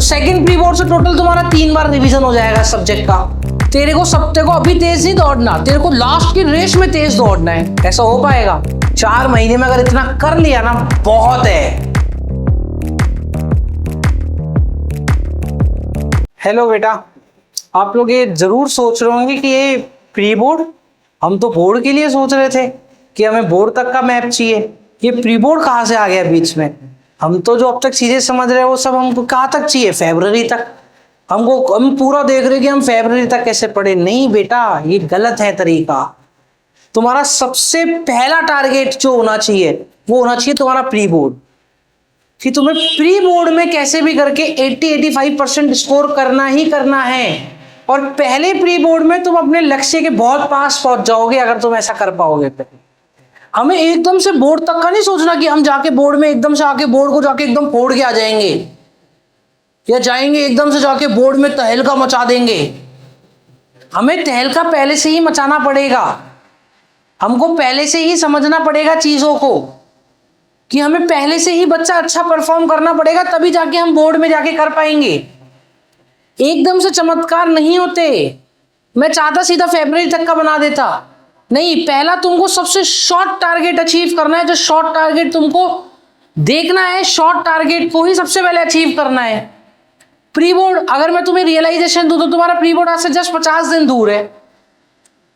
तो second pre board से total तुम्हारा 3 बार रिवीजन हो जाएगा सब्जेक्ट का। तेरे को अभी तेज नहीं दौड़ना, तेरे को लास्ट की रेस में तेज दौड़ना है। ऐसा हो पाएगा? 4 महीने में अगर इतना कर लिया ना, बहुत है। हेलो बेटा, आप लोग ये जरूर सोच रहे होंगे कि ये प्री बोर्ड, हम तो बोर्ड के लिए सोच रहे थे कि हमें बोर्ड तक का मैप चाहिए, ये प्री बोर्ड कहाँ से आ गया बीच में? हम तो जो अब तक चीजें समझ रहे हैं वो सब हमको कहाँ तक चाहिए? फरवरी तक। हम पूरा देख रहे हैं कि हम फरवरी तक कैसे पढ़े। नहीं बेटा, ये गलत है तरीका। तुम्हारा सबसे पहला टारगेट जो होना चाहिए वो होना चाहिए तुम्हारा प्री बोर्ड, कि तुम्हें प्री बोर्ड में कैसे भी करके 80-85% स्कोर करना ही करना है। और पहले प्री बोर्ड में तुम अपने लक्ष्य के बहुत पास पहुंच जाओगे अगर तुम ऐसा कर पाओगे तो। हमें एकदम से बोर्ड तक का नहीं सोचना कि हम जाके बोर्ड में एकदम से आके बोर्ड को जाके एकदम फोड़ के आ जाएंगे, या जाएंगे एकदम से जाके बोर्ड में तहलका मचा देंगे। हमें तहलका पहले से ही मचाना पड़ेगा। हमको पहले से ही समझना पड़ेगा चीजों को, कि हमें पहले से ही बच्चा अच्छा परफॉर्म करना पड़ेगा, तभी जाके हम बोर्ड में जाके कर पाएंगे। एकदम से चमत्कार नहीं होते। मैं चाहता सीधा फरवरी तक का बना देता, नहीं। पहला तुमको सबसे शॉर्ट टारगेट अचीव करना है। जो शॉर्ट टारगेट तुमको देखना है, शॉर्ट टारगेट को ही सबसे पहले अचीव करना है। प्री बोर्ड, अगर मैं तुम्हें रियलाइजेशन दूं तो तुम्हारा प्री बोर्ड आज से जस्ट 50 दिन दूर है।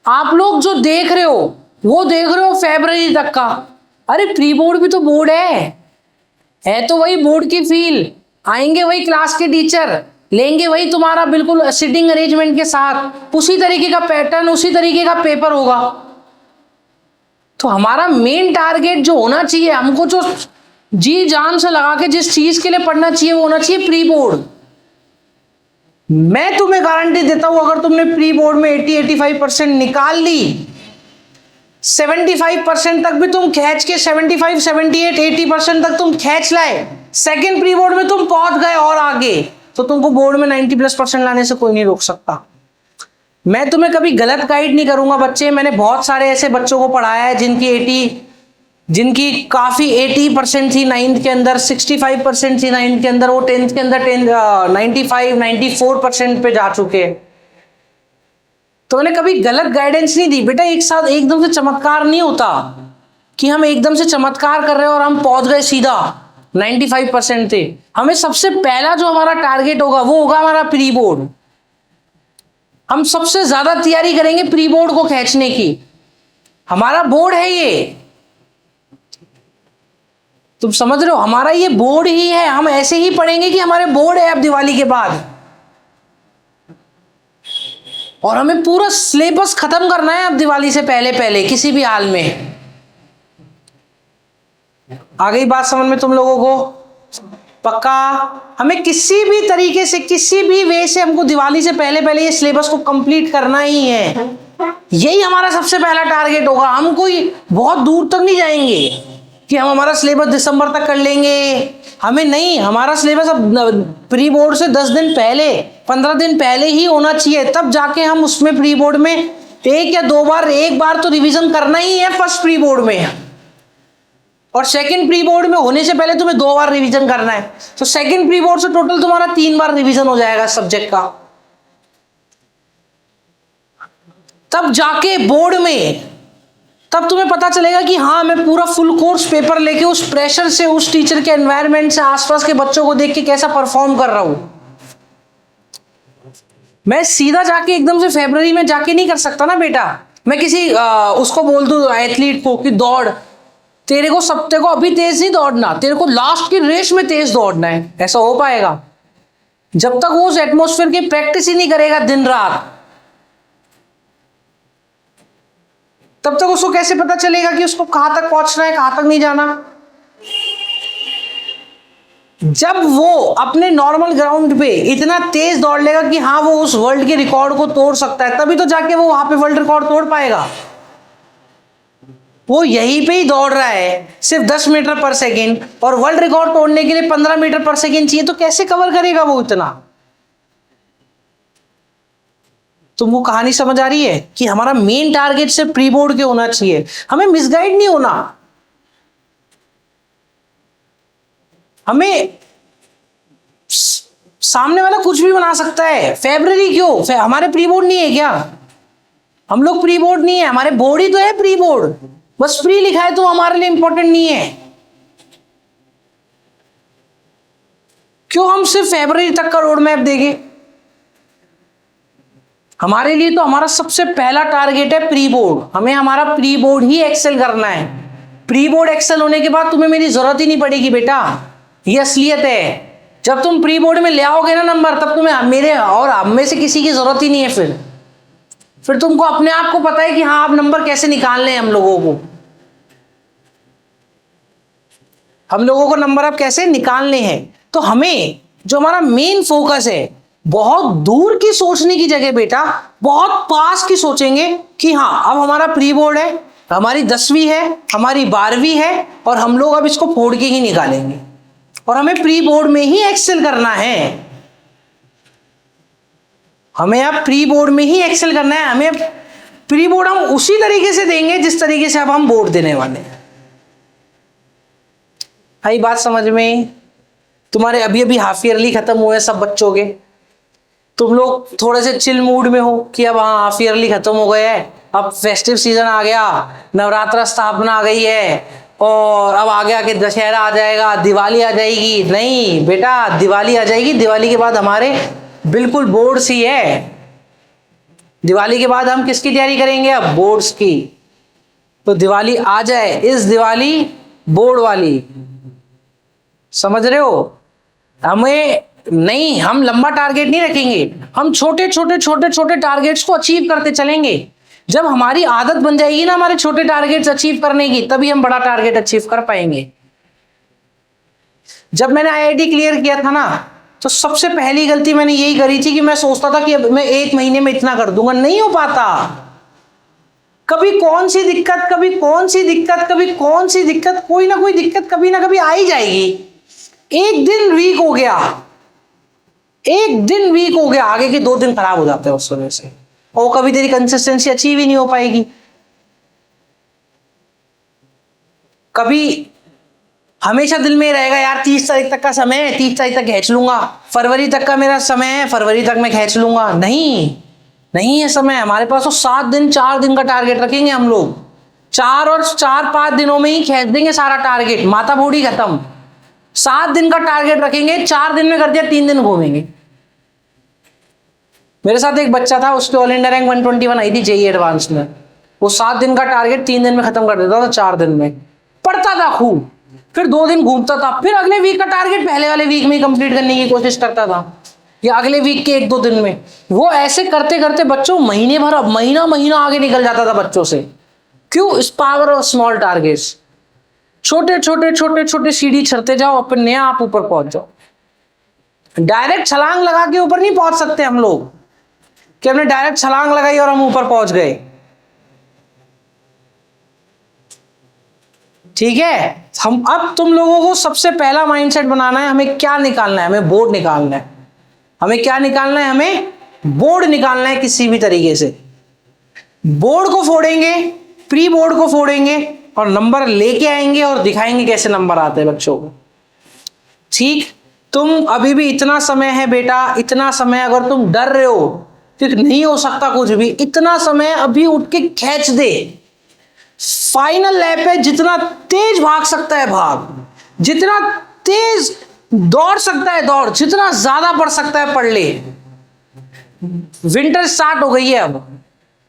आप लोग जो देख रहे हो वो देख रहे हो फरवरी तक का। अरे प्री बोर्ड भी तो बोर्ड है तो वही बोर्ड की फील। आएंगे वही क्लास के टीचर, लेंगे वही तुम्हारा बिल्कुल सिटिंग अरेंजमेंट के साथ, उसी तरीके का पैटर्न, उसी तरीके का पेपर होगा। तो हमारा मेन टारगेट जो होना चाहिए, हमको जो जी जान से लगा के जिस चीज के लिए पढ़ना चाहिए वो होना चाहिए प्री बोर्ड। मैं तुम्हें गारंटी देता हूं, अगर तुमने प्री बोर्ड में 80-85% निकाल ली, 75% तक भी तुम खींच के 75, 78, 80% तक तुम खींच लाए, सेकंड प्री बोर्ड में तुम पहुंच गए और आगे, तो तुमको बोर्ड में 90+% लाने से कोई नहीं रोक सकता। मैं तुम्हें कभी गलत गाइड नहीं करूंगा बच्चे। मैंने बहुत सारे ऐसे बच्चों को पढ़ाया है जिनकी काफी 80% थी 9th के अंदर, 65% थी 9th के अंदर, वो 10th के अंदर 95, 94% पे जा चुके हैं। तो मैंने कभी गलत गाइडेंस नहीं दी बेटा। एक साथ एकदम से चमत्कार नहीं होता कि हम एकदम से चमत्कार कर रहे हैं और हम पहुंच गए सीधा 95% थे। हमें सबसे पहला जो हमारा टारगेट होगा वो होगा हमारा प्री बोर्ड। हम सबसे ज्यादा तैयारी करेंगे प्री बोर्ड को खींचने की। हमारा बोर्ड है ये, तुम समझ रहे हो? हमारा ये बोर्ड ही है। हम ऐसे ही पढ़ेंगे कि हमारे बोर्ड है अब दिवाली के बाद, और हमें पूरा सिलेबस खत्म करना है अब दिवाली से पहले पहले किसी भी हाल में। आ गई बात समझ में तुम लोगों को? पक्का? हमें किसी भी तरीके से, किसी भी वे से हमको दिवाली से पहले पहले ये सिलेबस को कंप्लीट करना ही है। यही हमारा सबसे पहला टारगेट होगा। हम कोई बहुत दूर तक नहीं जाएंगे कि हम हमारा सिलेबस दिसंबर तक कर लेंगे। हमें नहीं, हमारा सिलेबस अब प्री बोर्ड से 10 दिन पहले, 15 दिन पहले ही होना चाहिए। तब जाके हम उसमें प्री बोर्ड में 1 या 2 बार, 1 बार तो रिवीजन करना ही है फर्स्ट प्री बोर्ड में, और सेकंड प्री बोर्ड में होने से पहले तुम्हें 2 बार रिवीजन करना है। तो सेकंड प्री बोर्ड से टोटल तुम्हारा 3 बार रिवीजन हो जाएगा सब्जेक्ट का। तब जाके बोर्ड में, तब तुम्हें पता चलेगा कि हाँ, मैं पूरा फुल कोर्स पेपर लेके उस प्रेशर से, उस टीचर के एनवायरनमेंट से, आसपास के बच्चों को देख के कैसा परफॉर्म कर रहा हूं। मैं सीधा जाके एकदम से फरवरी में जाके नहीं कर सकता ना बेटा। मैं किसी उसको बोल दूं एथलीट को कि दौड़, तेरे को अभी तेज नहीं दौड़ना, तेरे को लास्ट की रेस में तेज दौड़ना है। ऐसा हो पाएगा? जब तक वो उस एटमॉस्फेयर की प्रैक्टिस ही नहीं करेगा दिन रात, तब तक उसको कैसे पता चलेगा कि उसको कहां तक पहुंचना है, कहां तक नहीं जाना। जब वो अपने नॉर्मल ग्राउंड पे इतना तेज दौड़ लेगा कि हाँ, वो उस वर्ल्ड के रिकॉर्ड को तोड़ सकता है, तभी तो जाके वो वहां पे वर्ल्ड रिकॉर्ड तोड़ पाएगा। वो यहीं पे ही दौड़ रहा है सिर्फ 10 मीटर पर सेकेंड, और वर्ल्ड रिकॉर्ड तोड़ने के लिए 15 मीटर पर सेकेंड चाहिए, तो कैसे कवर करेगा वो इतना? तुमको कहानी समझ आ रही है कि हमारा मेन टारगेट सिर्फ प्री बोर्ड के होना चाहिए। हमें मिसगाइड नहीं होना। हमें सामने वाला कुछ भी बना सकता है। फेब्रवरी क्यों? हमारे प्री बोर्ड नहीं है क्या? हम लोग प्री बोर्ड नहीं है, हमारे बोर्ड ही तो है प्री बोर्ड, बस प्री लिखा है तो हमारे लिए इंपॉर्टेंट नहीं है। क्यों हम सिर्फ फेब्रवरी तक का रोड मैप देंगे? हमारे लिए तो हमारा सबसे पहला टारगेट है प्री बोर्ड। हमें हमारा प्री बोर्ड ही एक्सेल करना है। प्री बोर्ड एक्सेल होने के बाद तुम्हें मेरी जरूरत ही नहीं पड़ेगी बेटा, ये असलियत है। जब तुम प्री बोर्ड में ले आओगे ना नंबर, तब तुम्हें मेरे और हम में से किसी की जरूरत ही नहीं है। फिर तुमको अपने आप को पता है कि हाँ, आप नंबर कैसे निकालने हैं। हम लोगों को नंबर अब कैसे निकालने हैं। तो हमें जो हमारा मेन फोकस है, बहुत दूर की सोचने की जगह बेटा बहुत पास की सोचेंगे कि हाँ, अब हमारा प्री बोर्ड है, हमारी 10वीं है, हमारी 12वीं है, और हम लोग अब इसको फोड़ के ही निकालेंगे और हमें प्री बोर्ड में ही एक्सेल करना है। हमें अब प्री बोर्ड में ही एक्सेल करना है। हमें प्री बोर्ड हम उसी तरीके से देंगे जिस तरीके से अब हम बोर्ड देने वाले हैं। आई बात समझ में? तुम्हारे अभी अभी हाफ ईयरली खत्म हुए सब बच्चों के, तुम लोग थोड़े से चिल मूड में हो कि अब हाँ, हाफ ईयरली खत्म हो गए हैं, अब फेस्टिव सीजन आ गया, नवरात्रा स्थापना आ गई है, और अब आगे आके दशहरा आ जाएगा, दिवाली आ जाएगी। नहीं बेटा, दिवाली आ जाएगी, दिवाली के बाद हमारे बिल्कुल बोर्ड्स ही है। दिवाली के बाद हम किसकी तैयारी करेंगे? अब बोर्ड्स की। तो दिवाली आ जाए, इस दिवाली बोर्ड वाली, समझ रहे हो? हमें नहीं, हम लंबा टारगेट नहीं रखेंगे, हम छोटे छोटे छोटे छोटे टारगेट्स को अचीव करते चलेंगे। जब हमारी आदत बन जाएगी ना हमारे छोटे टारगेट्स अचीव करने की, तभी हम बड़ा टारगेट अचीव कर पाएंगे। जब मैंने आईआईटी क्लियर किया था ना, तो सबसे पहली गलती मैंने यही करी थी कि मैं सोचता था कि मैं 1 महीने में इतना कर दूंगा। नहीं हो पाता। कभी कौन सी दिक्कत, कभी कौन सी दिक्कत, कभी कौन सी दिक्कत, कोई ना कोई दिक्कत कभी ना कभी आ ही जाएगी। एक दिन वीक हो गया, एक दिन वीक हो गया, आगे के 2 दिन खराब हो जाते हैं उस वजह से, और कभी तेरी कंसिस्टेंसी अचीव ही नहीं हो पाएगी। कभी हमेशा दिल में रहेगा यार 30 तारीख तक का समय है, 30 तारीख तक खींच लूंगा, फरवरी तक का मेरा समय है, फरवरी तक मैं खींच लूंगा। नहीं है समय हमारे पास। तो 7 दिन 4 दिन का टारगेट रखेंगे हम लोग, 4 और 4-5 दिनों में ही खींच देंगे सारा टारगेट, माथा बूढ़ी खत्म। 7 दिन का टारगेट रखेंगे, 4 दिन में कर दिया, 3 दिन घूमेंगे। मेरे साथ एक बच्चा था, उसकी ऑल इंडिया रैंक 121 आई थी जेईई एडवांस में। वो 7 दिन का टारगेट 3 दिन में खत्म कर देता था, 4 दिन में पढ़ता था खूब, फिर 2 दिन घूमता था, फिर अगले वीक का टारगेट पहले वाले वीक में कंप्लीट करने की कोशिश करता था, या अगले वीक के 1-2 दिन में। वो ऐसे करते करते बच्चों महीने भर, अब महीना आगे निकल जाता था बच्चों से। क्यों? इस पावर ऑफ स्मॉल टारगेट्स। छोटे छोटे छोटे छोटे सीढ़ी चढ़ते जाओ, अपने आप ऊपर पहुंच जाओ। डायरेक्ट छलांग लगा के ऊपर नहीं पहुंच सकते हम लोग कि हमने डायरेक्ट छलांग लगाई और हम ऊपर पहुंच गए। ठीक है, हम अब तुम लोगों को सबसे पहला माइंडसेट बनाना है। हमें क्या निकालना है? हमें बोर्ड निकालना है। हमें क्या निकालना है? हमें बोर्ड निकालना है। किसी भी तरीके से बोर्ड को फोड़ेंगे, प्री बोर्ड को फोड़ेंगे और नंबर लेके आएंगे और दिखाएंगे कैसे नंबर आते हैं बच्चों को। ठीक, तुम अभी भी इतना समय है बेटा, इतना समय। अगर तुम डर रहे हो कि नहीं हो सकता कुछ भी, इतना समय अभी उठ के खींच दे। फाइनल लैप है, जितना तेज भाग सकता है भाग, जितना तेज दौड़ सकता है दौड़, जितना ज्यादा पढ़ सकता है पढ़ ले। विंटर स्टार्ट हो गई है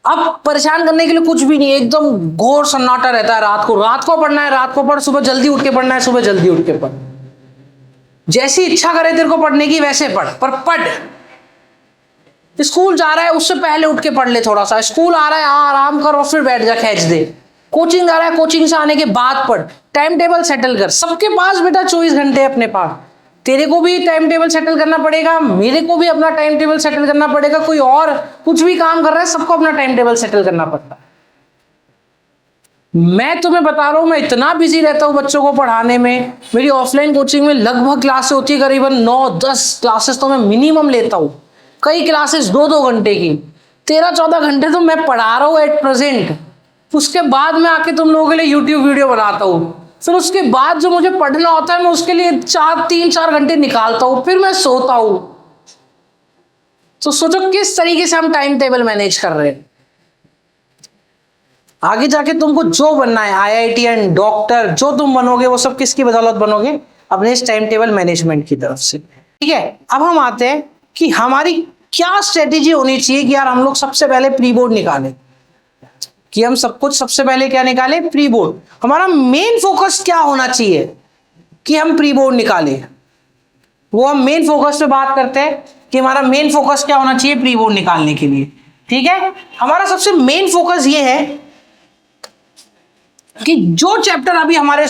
अब परेशान करने के लिए कुछ भी नहीं, एकदम घोर सन्नाटा रहता है। रात को पढ़ना है, रात को पढ़, सुबह जल्दी उठ के पढ़ना है, सुबह जल्दी उठ के पढ़। जैसी इच्छा करे तेरे को पढ़ने की वैसे पढ़, पर पढ़। स्कूल जा रहा है उससे पहले उठ के पढ़ ले थोड़ा सा, स्कूल आ रहा है आराम कर और फिर बैठ जा, खींच दे। कोचिंग आ रहा है, कोचिंग से आने के बाद पढ़। टाइम टेबल सेटल कर। सबके पास बेटा 24 घंटे अपने पास। तेरे को भी टाइम टेबल सेटल करना पड़ेगा, मेरे को भी अपना टाइम टेबल सेटल करना पड़ेगा, कोई और कुछ भी काम कर रहा है, सबको अपना टाइम टेबल सेटल करना पड़ता है। मैं तुम्हें बता रहा हूं, मैं इतना बिजी रहता हूं बच्चों को पढ़ाने में। मेरी ऑफलाइन कोचिंग में लगभग क्लासेस होती है, करीबन 9-10 क्लासेस तो मैं मिनिमम लेता हूं। कई क्लासेस 2-2 घंटे की, 13-14 घंटे तो मैं पढ़ा रहा हूं एट प्रेजेंट। उसके बाद मैं आके तुम लोगों के लिए यूट्यूब वीडियो बनाता हूं, फिर उसके बाद जो मुझे पढ़ना होता है मैं उसके लिए 3-4 घंटे निकालता हूं, फिर मैं सोता हूं, तो सोचो किस तरीके से हम टाइम टेबल मैनेज कर रहे हैं। आगे जाके तुमको जो बनना है, IITian, डॉक्टर, जो तुम बनोगे वो सब किसकी बदौलत बनोगे? अपने इस टाइम टेबल मैनेजमेंट की तरफ से। ठीक है, अब हम आते हैं कि हमारी क्या स्ट्रेटेजी होनी चाहिए कि यार हम लोग सबसे पहले प्री बोर्ड निकालें, कि हम सब कुछ सबसे पहले क्या निकालें? Pre board. हमारा मेन फोकस क्या होना चाहिए कि हम प्री बोर्ड निकालें? वो हम मेन फोकस पे बात करते हैं कि हमारा मेन फोकस क्या होना चाहिए प्री बोर्ड निकालने के लिए। ठीक है, हमारा सबसे मेन फोकस ये है कि जो चैप्टर अभी हमारे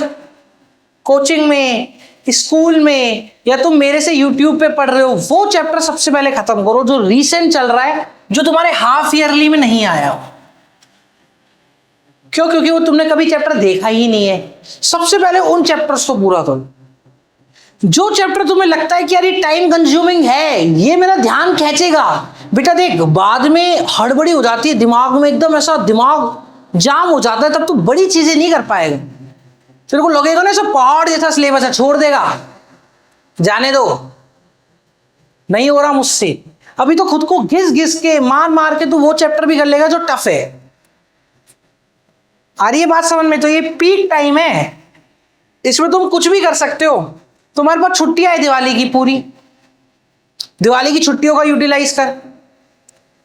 कोचिंग में, स्कूल में, या तुम मेरे से यूट्यूब पे पढ़ रहे हो, वो चैप्टर सबसे पहले खत्म करो जो रीसेंट चल रहा है, जो तुम्हारे हाफ ईयरली में नहीं आया हो। क्यों? क्योंकि वो तुमने कभी चैप्टर देखा ही नहीं है। सबसे पहले उन चैप्टर्स को पूरा करो। जो चैप्टर तुम्हें लगता है कि यार ये टाइम कंज्यूमिंग है, ये मेरा ध्यान खींचेगा, बेटा देख बाद में हड़बड़ी हो जाती है दिमाग में, एकदम ऐसा दिमाग जाम हो जाता है, तब तो बड़ी चीजें नहीं कर पाएगा। तेरे को लगेगा ना सब पहाड़ जैसा सिलेबस है, छोड़ देगा, जाने दो, नहीं हो रहा मुझसे। अभी तो खुद को घिस घिस के, मार मार के तू वो चैप्टर भी कर लेगा जो टफ है। आ रही है बात समझ में? तो ये पीक टाइम है, इसमें तुम कुछ भी कर सकते हो। तुम्हारे पास छुट्टियां है दिवाली की पूरी, दिवाली की छुट्टियों का यूटिलाइज कर,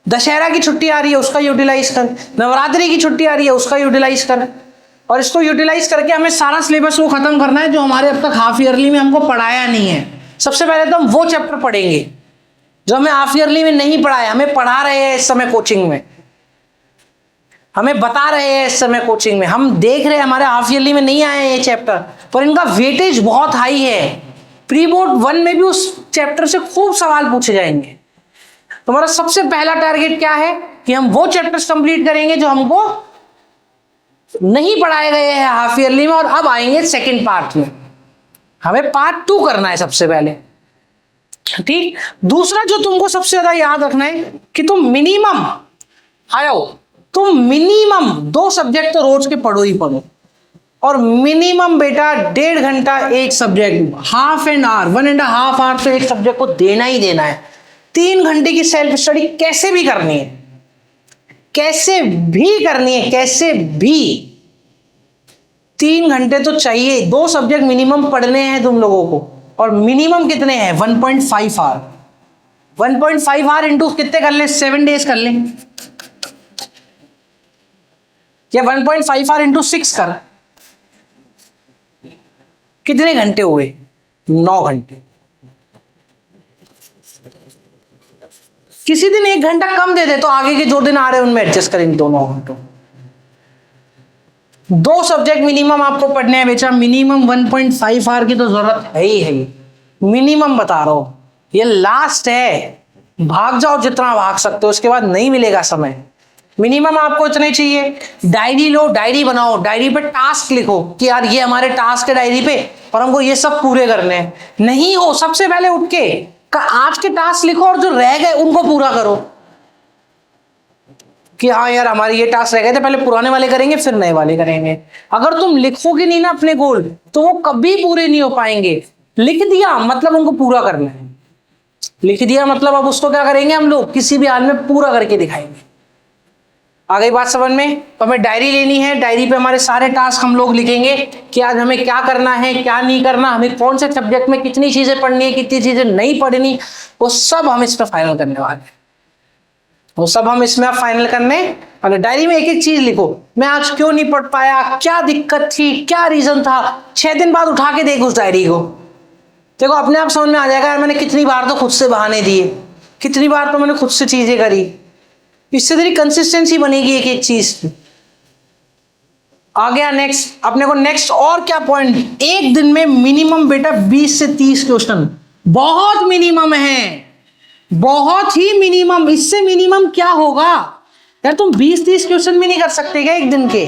दशहरा की छुट्टी आ रही है उसका यूटिलाइज कर, नवरात्रि की छुट्टी आ रही है उसका यूटिलाइज कर, और इसको यूटिलाइज करके हमें सारा सिलेबस को खत्म करना है जो हमारे अब तक हाफ ईयरली में हमको पढ़ाया नहीं है। सबसे पहले तो हम वो चैप्टर पढ़ेंगे जो हमें हाफ ईयरली में नहीं पढ़ाया, हमें पढ़ा रहे हैं इस समय कोचिंग में, हमें बता रहे हैं इस समय कोचिंग में, हम देख रहे हैं हमारे हाफ ईयरली में नहीं आए हैं ये चैप्टर, पर इनका वेटेज बहुत हाई है। प्री बोर्ड 1 में भी उस चैप्टर से खूब सवाल पूछे जाएंगे। तुम्हारा सबसे पहला टारगेट क्या है कि हम वो चैप्टर्स कंप्लीट करेंगे जो हमको नहीं पढ़ाए गए हैं हाफ ईयरली में, और अब आएंगे सेकंड पार्ट में। हमें पार्ट 2 करना है सबसे पहले। ठीक, दूसरा जो तुमको सबसे ज्यादा याद रखना है कि तुम मिनिमम तुम मिनिमम 2 सब्जेक्ट तो रोज के पढ़ो ही पढ़ो, और मिनिमम बेटा 1.5 घंटा एक subject, half an hour, 1.5 hour तो एक सब्जेक्ट को देना ही देना है। 3 घंटे की सेल्फ स्टडी कैसे भी करनी है, कैसे भी करनी है, कैसे भी 3 घंटे तो चाहिए। 2 सब्जेक्ट मिनिमम पढ़ने हैं तुम लोगों को, और मिनिमम कितने हैं? 1.5 आवर। 1.5 आवर इंटू कितने कर ले? 7 डेज कर ले, या 1.5 आवर इंटू 6 कर, कितने घंटे हुए? 9 घंटे। किसी दिन 1 घंटा कम दे दे तो आगे के जो दिन आ रहे हैं उनमें एडजस्ट करेंगे 2 घंटों। 2 सब्जेक्ट मिनिमम आपको पढ़ने हैं बेचा, मिनिमम 1.5 आवर की तो जरूरत है ही, मिनिमम बता रहा हूं। ये लास्ट है, भाग जाओ जितना भाग सकते हो, उसके बाद नहीं मिलेगा समय। मिनिमम आपको इतने चाहिए। डायरी लो, डायरी बनाओ, डायरी पे टास्क लिखो कि यार ये हमारे टास्क है डायरी पे, और हमको ये सब पूरे करने हैं। नहीं हो, सबसे पहले उठ के आज के टास्क लिखो, और जो रह गए उनको पूरा करो कि हाँ यार हमारे ये टास्क रह गए थे, पहले पुराने वाले करेंगे फिर नए वाले करेंगे। अगर तुम लिखोगे नहीं ना अपने गोल, तो वो कभी पूरे नहीं हो पाएंगे। लिख दिया मतलब उनको पूरा करना है, लिख दिया मतलब अब उसको क्या करेंगे हम लोग, किसी भी हाल में पूरा करके दिखाएंगे। आ गई बात समझ में? तो हमें डायरी लेनी है, डायरी पे हमारे सारे टास्क हम लोग लिखेंगे कि आज हमें क्या करना है, क्या नहीं करना, हमें कौन से सब्जेक्ट में कितनी चीजें पढ़नी है, कितनी चीजें नहीं पढ़नी, वो सब हम इसमें फाइनल करने वाले हैं। वो सब हम इसमें फाइनल करने वाले। डायरी में एक एक चीज लिखो, मैं आज क्यों नहीं पढ़ पाया, क्या दिक्कत थी, क्या रीजन था। 6 दिन बाद उठा के देख उस डायरी को, देखो अपने आप समझ में आ जाएगा यार मैंने कितनी बार तो खुद से बहाने दिए, कितनी बार तो मैंने खुद से चीजें करी। इससे तेरी कंसिस्टेंसी बनेगी एक एक चीज की। आ गया नेक्स्ट, अपने को नेक्स्ट और क्या पॉइंट, एक दिन में मिनिमम बेटा 20 से 30 क्वेश्चन, बहुत मिनिमम है, बहुत ही मिनिमम। इससे मिनिमम क्या होगा यार, तुम 20-30 क्वेश्चन भी नहीं कर सकते क्या एक दिन के?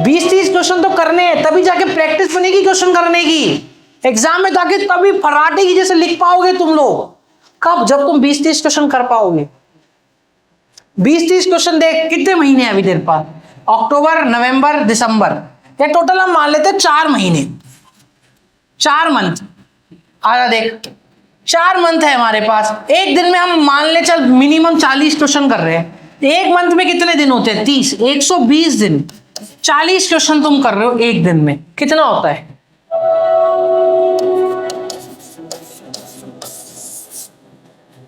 20-30 क्वेश्चन तो करने हैं, तभी जाके प्रैक्टिस बनेगी क्वेश्चन करने की। एग्जाम में जाके तभी फराटे की जैसे लिख पाओगे तुम लोग। कब? जब तुम 20-30 क्वेश्चन कर पाओगे। 20-30 क्वेश्चन देख, कितने महीने अभी तेरे पास? अक्टूबर, नवंबर, दिसंबर, या टोटल हम मान लेते 4 महीने, 4 मंथ। आया देख, 4 मंथ है हमारे पास, एक दिन में हम मान ले चल मिनिमम 40 क्वेश्चन कर रहे हैं। एक मंथ में कितने दिन होते हैं? 30, 120 दिन। 40 क्वेश्चन तुम कर रहे हो एक दिन में, कितना होता है?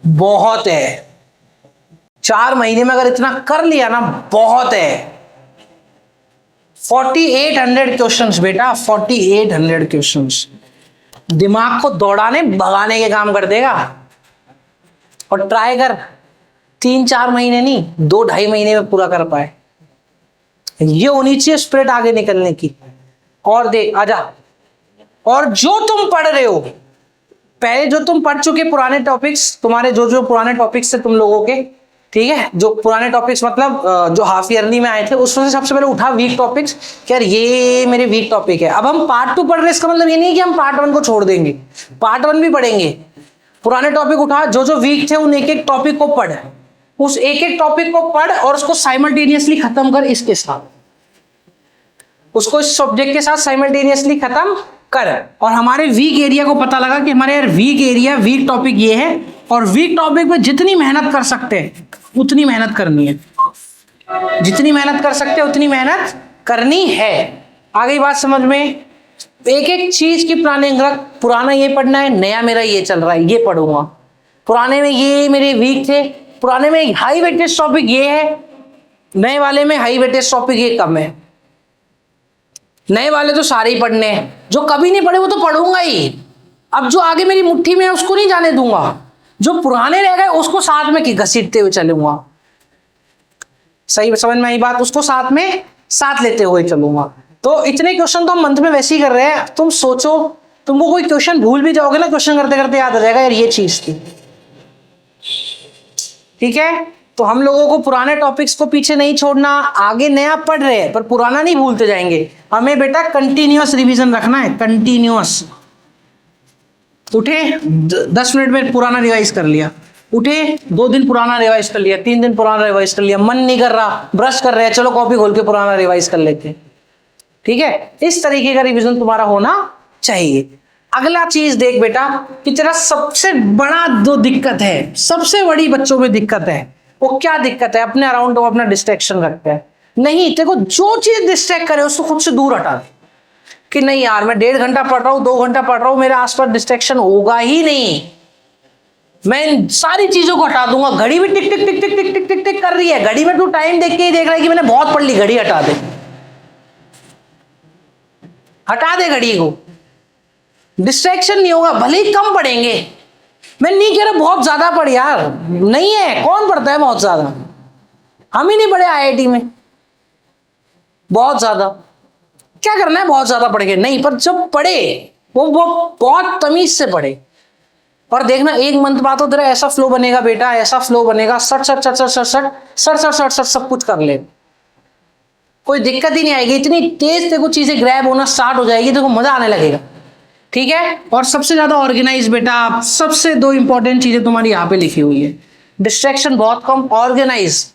बहुत है। 4 महीने में अगर इतना कर लिया ना, बहुत है। 4800 क्वेश्चंस बेटा, 4800 क्वेश्चंस दिमाग को दौड़ाने भगाने के काम कर देगा। और ट्राई कर 3-4 महीने नहीं, 2-2.5 महीने में पूरा कर पाए। ये होनी चाहिए स्पिरिट आगे निकलने की। और देख आजा, और जो तुम पढ़ रहे हो, पहले जो तुम पढ़ चुके पुराने टॉपिक्स, तुम्हारे जो जो पुराने टॉपिक्स थे तुम लोगों के, ठीक है, जो पुराने टॉपिक्स मतलब जो हाफ ईयरली में आए थे, उसमें से सबसे पहले उठा वीक टॉपिक्स कि यार ये मेरे वीक टॉपिक है। अब हम पार्ट 2 पढ़ रहे हैं, इसका मतलब ये नहीं कि हम पार्ट 1 को छोड़ देंगे, पार्ट 1 भी पढ़ेंगे। पुराने टॉपिक उठा, जो जो वीक थे उन एक एक टॉपिक को पढ़, उस एक एक टॉपिक को पढ़ और उसको साइमल्टेनियसली खत्म कर इसके साथ, उसको इस सब्जेक्ट के साथ साइमल्टेनियसली खत्म कर। और हमारे वीक एरिया को पता लगा कि हमारे यार वीक एरिया, वीक टॉपिक ये है, और वीक टॉपिक में जितनी मेहनत कर सकते हैं उतनी मेहनत करनी है, जितनी मेहनत कर सकते हैं उतनी मेहनत करनी है। आ गई बात समझ में? एक एक चीज की प्लानिंग रख। पुराना ये पढ़ना है, नया मेरा ये चल रहा है, ये पढ़ूंगा। पुराने में ये मेरे वीक थे, पुराने में हाई वेटेज टॉपिक ये है, नए वाले में हाई वेटेज टॉपिक ये कम है। नए वाले तो सारे ही पढ़ने हैं, जो कभी नहीं पढ़े वो तो पढ़ूंगा ही। अब जो आगे मेरी मुट्ठी में है उसको नहीं जाने दूंगा, जो पुराने रह गए उसको साथ में घसीटते हुए चलूंगा। सही समझ में आई बात? उसको साथ में साथ लेते हुए चलूंगा। तो इतने क्वेश्चन तो हम मंथ में वैसे ही कर रहे हैं। तुम सोचो, तुमको कोई क्वेश्चन भूल भी जाओगे ना, क्वेश्चन करते करते याद आ जाएगा यार ये चीज थी। ठीक है, तो हम लोगों को पुराने टॉपिक्स को पीछे नहीं छोड़ना। आगे नया पढ़ रहे हैं पर पुराना नहीं भूलते जाएंगे। हमें बेटा कंटिन्यूअस रिवीजन रखना है, कंटिन्यूअस। उठे 10 मिनट में पुराना रिवाइज कर लिया, उठे 2 दिन पुराना रिवाइज कर लिया, 3 दिन पुराना रिवाइज कर लिया, मन नहीं कर रहा, ब्रश कर रहे हैं, चलो कॉपी खोल के पुराना रिवाइज कर लेते हैं। ठीक है, इस तरीके का रिवीजन तुम्हारा होना चाहिए। अगला चीज देख बेटा कि तेरा सबसे बड़ा जो दिक्कत है, सबसे बड़ी बच्चों में दिक्कत है, वो क्या दिक्कत है? अपने अराउंड वो अपना डिस्ट्रैक्शन रखते हैं। नहीं, तेरे को जो चीज डिस्ट्रैक्ट करे उसको खुद से दूर हटा दे कि नहीं यार मैं 1.5 घंटा पढ़ रहा हूँ, 2 घंटा पढ़ रहा हूँ, मेरे आसपास डिस्ट्रैक्शन होगा ही नहीं, मैं इन सारी चीजों को हटा दूंगा। घड़ी भी टिक टिक टिक टिक टिक टिक टिक टिक कर रही है, घड़ी में तू टाइम देख के ही देख रहा है कि मैंने बहुत पढ़ ली, घड़ी हटा दे, हटा दे घड़ी को। डिस्ट्रैक्शन नहीं होगा, भले ही कम पढ़ेंगे। मैं नहीं कह रहा बहुत ज्यादा पढ़ यार, नहीं है, कौन पढ़ता है बहुत ज्यादा? हम ही नहीं पढ़े आईआईटी में बहुत ज्यादा। क्या करना है बहुत ज्यादा पढ़ के? नहीं, पर जब पढ़े वो बहुत तमीज से पढ़े। और देखना एक मंथ बाद तो तेरा ऐसा फ्लो बनेगा बेटा, ऐसा फ्लो बनेगा, सट सट सट सट सट सट सट सट सट सट सब कुछ कर ले, कोई दिक्कत ही नहीं आएगी। इतनी तेज तेरे को चीजें ग्रैब होना स्टार्ट हो जाएगी, तेरे को मजा आने लगेगा। ठीक है, और सबसे ज्यादा ऑर्गेनाइज बेटा, सबसे 2 इंपॉर्टेंट चीजें तुम्हारी यहाँ पे लिखी हुई है। डिस्ट्रैक्शन बहुत कम, ऑर्गेनाइज।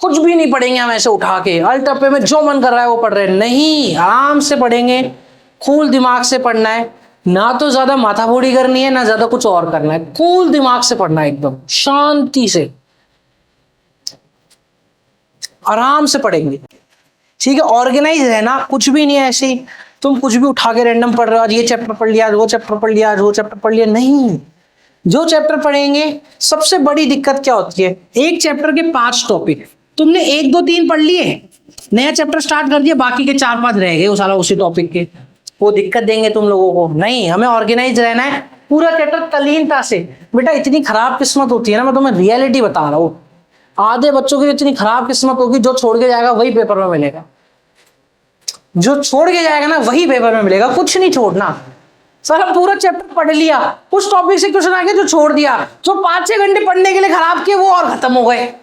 कुछ भी नहीं पढ़ेंगे हम ऐसे उठा के अल्टप्पे में जो मन कर रहा है वो पढ़ रहे हैं, नहीं, आराम से पढ़ेंगे, कूल दिमाग से पढ़ना है। ना तो ज्यादा माथाफोड़ी करनी है, ना ज्यादा कुछ और करना है, कूल दिमाग से पढ़ना है, एकदम शांति से आराम से पढ़ेंगे। ठीक है, ऑर्गेनाइज रहना, कुछ भी नहीं है ऐसे ही तुम कुछ भी उठा के रैंडम पढ़ रहे हो, आज ये चैप्टर पढ़ लिया, आज वो चैप्टर पढ़ लिया, आज वो चैप्टर पढ़ लिया, नहीं। जो चैप्टर पढ़ेंगे, सबसे बड़ी दिक्कत क्या होती है, एक चैप्टर के 5 टॉपिक, तुमने 1 2 3 पढ़ लिए, नया चैप्टर स्टार्ट कर दिया, बाकी के 4-5 रह गए वो साला उसी टॉपिक के, वो दिक्कत देंगे तुम लोगों को। नहीं, हमें ऑर्गेनाइज रहना है, पूरा चैप्टर तल्लीनता से। बेटा इतनी खराब किस्मत होती है ना, मैं तुम्हें रियलिटी बता रहा हूँ, आधे बच्चों की इतनी खराब किस्मत होगी, जो छोड़ के जाएगा वही पेपर में मिलेगा, जो छोड़ के जाएगा ना वही पेपर में मिलेगा, कुछ नहीं छोड़ना। सारा पूरा चैप्टर पढ़ लिया, उस टॉपिक से क्वेश्चन आ गया जो छोड़ दिया, जो 5-6 घंटे पढ़ने के लिए खराब किए वो और खत्म हो गए।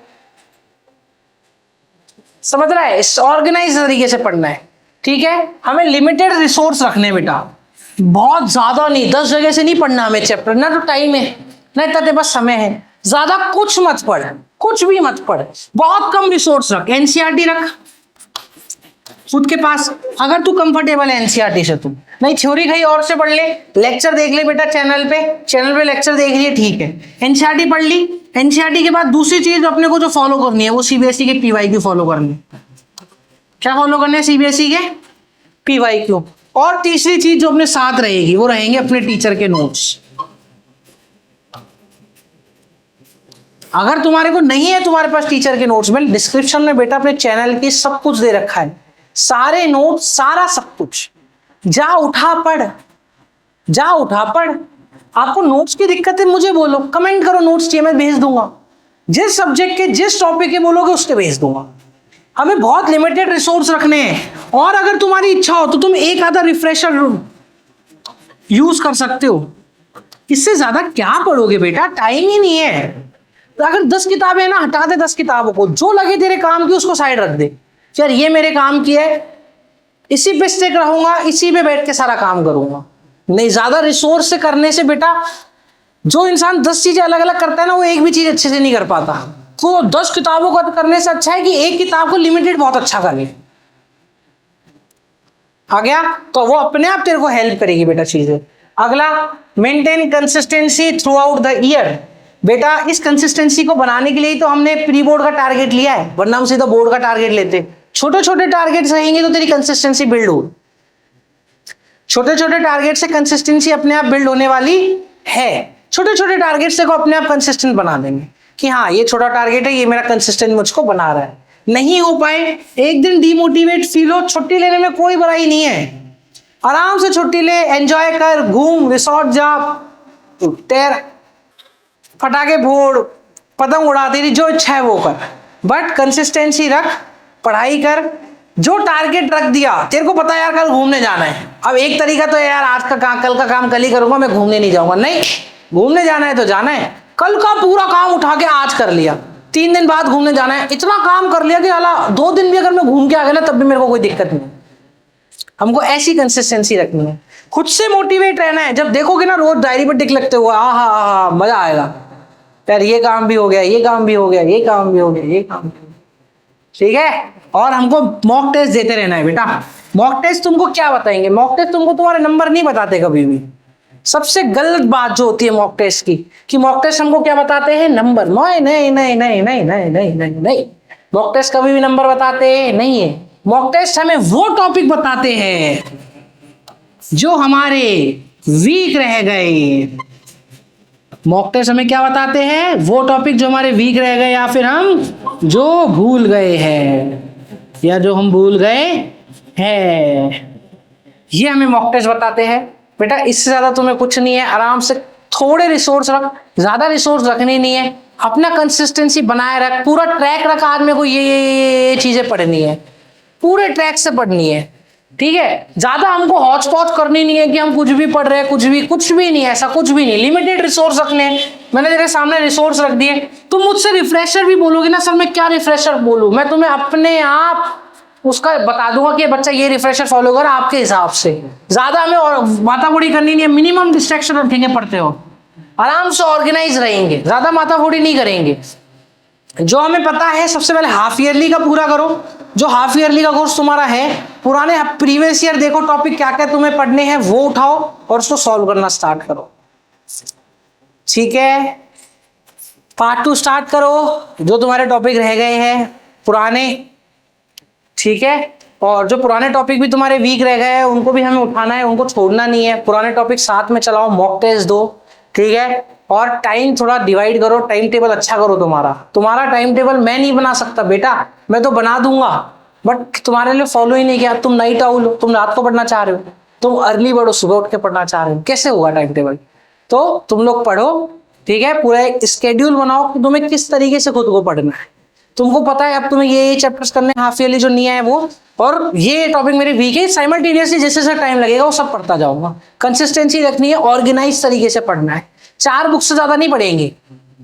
समझ रहा है? इस ऑर्गेनाइज तरीके से पढ़ना है। ठीक है, हमें लिमिटेड रिसोर्स रखने बेटा, बहुत ज्यादा नहीं, 10 जगह से नहीं पढ़ना हमें चैप्टर, ना तो टाइम है ना इतना तेरे पास समय है। ज्यादा कुछ मत पढ़, कुछ भी मत पढ़, बहुत कम रिसोर्स रख। एनसीईआरटी रख, खुद के पास, अगर तू कंफर्टेबल है एनसीईआरटी से, तुम नहीं थ्योरी कहीं और से पढ़ ले, लेक्चर देख ले बेटा चैनल पे लेक्चर देख लिए, ठीक है। एनसीईआरटी पढ़ ली, एनसीईआरटी के बाद दूसरी चीज अपने को जो फॉलो करनी है वो सीबीएसई के पीवाईक्यू फॉलो करनी है। क्या फॉलो करने हैं? सीबीएसई के पीवाईक्यू। और तीसरी चीज जो अपने साथ रहेगी वो रहेंगे अपने टीचर के नोट्स। अगर तुम्हारे को नहीं है तुम्हारे पास टीचर के नोट्स, में डिस्क्रिप्शन में बेटा अपने चैनल की सब कुछ दे रखा है, सारे नोट्स, सारा सब कुछ, जा उठा पढ़, जा उठा पढ़। आपको नोट्स की दिक्कत है मुझे बोलो, कमेंट करो, नोट्स चाहिए मैं भेज दूंगा, जिस सब्जेक्ट के जिस टॉपिक के बोलोगे उसके भेज दूंगा। हमें बहुत लिमिटेड रिसोर्स रखने हैं, और अगर तुम्हारी इच्छा हो तो तुम एक आधा रिफ्रेशर यूज कर सकते हो, इससे ज्यादा क्या पढ़ोगे बेटा, टाइम ही नहीं है। तो अगर 10 किताबें ना, हटा दे 10 किताबों को, जो लगे तेरे काम की उसको साइड रख दे, यार ये मेरे काम की है, इसी पे स्टिक रहूंगा, इसी पे बैठ के सारा काम करूंगा। नहीं, ज्यादा रिसोर्स से करने से बेटा, जो इंसान 10 चीजें अलग अलग करता है ना, वो एक भी चीज अच्छे से नहीं कर पाता। तो 10 किताबों का करने से अच्छा है कि एक किताब को लिमिटेड बहुत अच्छा कर ले। आ गया? तो वो अपने आप तेरे को हेल्प करेगी बेटा चीजें। अगला, maintain consistency through out the year. बेटा इस कंसिस्टेंसी को बनाने के लिए तो हमने प्री बोर्ड का टारगेट लिया है, वरना हम सीधा बोर्ड का टारगेट लेते। छोटे छोटे टारगेट्स रहेंगे तो तेरी कंसिस्टेंसी बिल्ड हो, छोटे छोटे टारगेट से कंसिस्टेंसी अपने आप बिल्ड होने वाली है। छोटे छोटे टारगेट से को अपने आप कंसिस्टेंट बना देंगे कि हाँ ये छोटा टारगेट है, ये मेरा कंसिस्टेंट मुझको बना रहा है। नहीं हो पाए, एक दिन डिमोटिवेट फील हो, छुट्टी लेने में कोई बुराई नहीं है, आराम से छुट्टी ले, एंजॉय कर, घूम, रिसोर्ट जा, तैर, पटाखे फोड़, पतंग उड़ा, तेरी जो इच्छा है वो कर, बट कंसिस्टेंसी रख, पढ़ाई कर। जो टारगेट रख दिया, तेरे को पता है यार कल घूमने जाना है, अब एक तरीका तो है यार आज का काम कल का काम कल ही करूंगा, मैं घूमने नहीं जाऊंगा, नहीं, घूमने जाना है तो जाना है, कल का पूरा काम उठा के आज कर लिया, 3 दिन बाद घूमने जाना है, इतना काम कर लिया कि अला 2 दिन भी अगर मैं घूम के आ गया ना तब भी मेरे को कोई दिक्कत नहीं। हमको ऐसी कंसिस्टेंसी रखनी है, खुद से मोटिवेट रहना है। जब देखोगे ना रोज डायरी पर टिक लगते हुए, आहा मजा आएगा यार, ये काम भी हो गया, ये काम भी हो गया, ये काम भी हो गया, ये काम भी हो गया, ठीक है। और हमको मॉक टेस्ट देते रहना है बेटा। मॉक टेस्ट तुमको क्या बताएंगे? मॉक टेस्ट तुमको तुम्हारे नंबर नहीं बताते कभी भी। सबसे गलत बात जो होती है मॉक टेस्ट की, कि मॉक टेस्ट हमको क्या बताते हैं? नंबर। नहीं नहीं नहीं नहीं नहीं नहीं नहीं नहीं नहीं, मॉक टेस्ट कभी भी नंबर बताते नहीं है। मॉक टेस्ट हमें वो टॉपिक बताते हैं जो हमारे वीक रह गए। मॉक टेस्ट हमें क्या बताते हैं? वो टॉपिक जो हमारे वीक रह गए, या फिर हम जो भूल गए हैं, या जो हम भूल गए हैं, ये हमें मॉक टेस्ट बताते हैं बेटा। इससे ज्यादा तुम्हें कुछ नहीं है, आराम से थोड़े रिसोर्स रख, ज्यादा रिसोर्स रखने नहीं है, अपना कंसिस्टेंसी बनाए रख, पूरा ट्रैक रख, आज मेरे को ये चीजें पढ़नी है, पूरे ट्रैक से पढ़नी है, ठीक है। ज्यादा हमको हौच पौच करनी नहीं है कि हम कुछ भी पढ़ रहे हैं, कुछ भी नहीं, ऐसा कुछ भी नहीं। लिमिटेड रिसोर्स रखने हैं, मैंने तेरे सामने रिसोर्स रख दिए। तुम मुझसे रिफ्रेशर भी बोलोगे ना, सर मैं क्या रिफ्रेशर बोलूं, मैं तुम्हें अपने आप उसका बता दूंगा कि बच्चा ये रिफ्रेशर फॉलो कर आपके हिसाब से। ज्यादा हमें और माथाफोड़ी करनी नहीं है, मिनिमम डिस्ट्रैक्शन रखेंगे पढ़ते हो, आराम से ऑर्गेनाइज रहेंगे, ज्यादा माथाफोड़ी नहीं करेंगे। जो हमें पता है, सबसे पहले हाफ ईयरली का पूरा करो। जो हाफ ईयरली का कोर्स तुम्हारा है, पुराने प्रीवियस ईयर देखो, टॉपिक क्या क्या तुम्हें पढ़ने हैं वो उठाओ और उसको सॉल्व करना स्टार्ट करो, ठीक है। पार्ट 2 स्टार्ट करो, जो तुम्हारे टॉपिक रह गए हैं पुराने, ठीक है। और जो पुराने टॉपिक भी तुम्हारे वीक रह गए हैं उनको भी हमें उठाना है, उनको छोड़ना नहीं है। पुराने टॉपिक साथ में चलाओ, मॉक टेस्ट दो, ठीक है। और टाइम थोड़ा डिवाइड करो, टाइम टेबल अच्छा करो। तुम्हारा टाइम टेबल मैं नहीं बना सकता बेटा, मैं तो बना दूंगा, बट तुम्हारे लिए फॉलो ही नहीं किया। तुम नाइट आउल हो, तुम रात को पढ़ना चाह रहे हो, तुम अर्ली बढ़ो, सुबह उठ के पढ़ना चाह रहे हो, कैसे होगा टाइम टेबल? तो तुम लोग पढ़ो, ठीक है। पूरा एक स्केड्यूल बनाओ कि तुम्हें किस तरीके से खुद को पढ़ना है। तुमको पता है अब तुम्हें ये चैप्टर्स करने हाफ ईयरली जो नहीं है वो, और ये टॉपिक मेरे वीक है, साइमल्टेनियसली जैसे जैसे टाइम लगेगा वो सब पढ़ता जाऊंगा। कंसिस्टेंसी रखनी है, ऑर्गेनाइज तरीके से पढ़ना है, 4 बुक से ज्यादा नहीं पढ़ेंगे,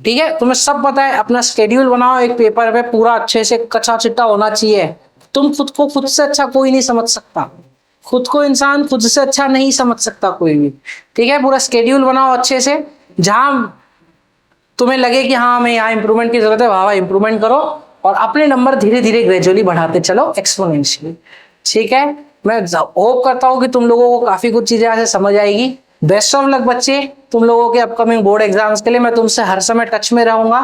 ठीक है। तुम्हें सब पता है, अपना स्केड्यूल बनाओ, एक पेपर पे पूरा अच्छे से कच्चा चिट्टा होना चाहिए। तुम खुद को खुद से अच्छा कोई नहीं समझ सकता, खुद को इंसान खुद से अच्छा नहीं समझ सकता कोई भी, ठीक है। पूरा स्केड्यूल बनाओ अच्छे से, जहां तुम्हें लगे कि हाँ हमें यहाँ इंप्रूवमेंट की जरूरत है, वहां इंप्रूवमेंट करो, और अपने नंबर धीरे धीरे ग्रेजुअली बढ़ाते चलो, एक्सपोनेंशियली, ठीक है, मैं होप करता हूँ कि तुम लोगों को काफी कुछ चीजें आज से समझ आएगी। बेस्ट ऑफ लक बच्चे, तुम लोगों के अपकमिंग बोर्ड एग्जाम्स के लिए। मैं तुमसे हर समय टच में रहूंगा,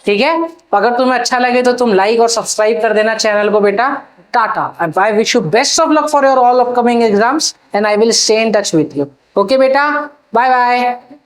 ठीक है। अगर तुम्हें अच्छा लगे तो तुम लाइक और सब्सक्राइब कर देना चैनल को बेटा। Tata, I wish you best of luck for your all upcoming exams and I will stay in touch with you. Okay बेटा, बाय बाय।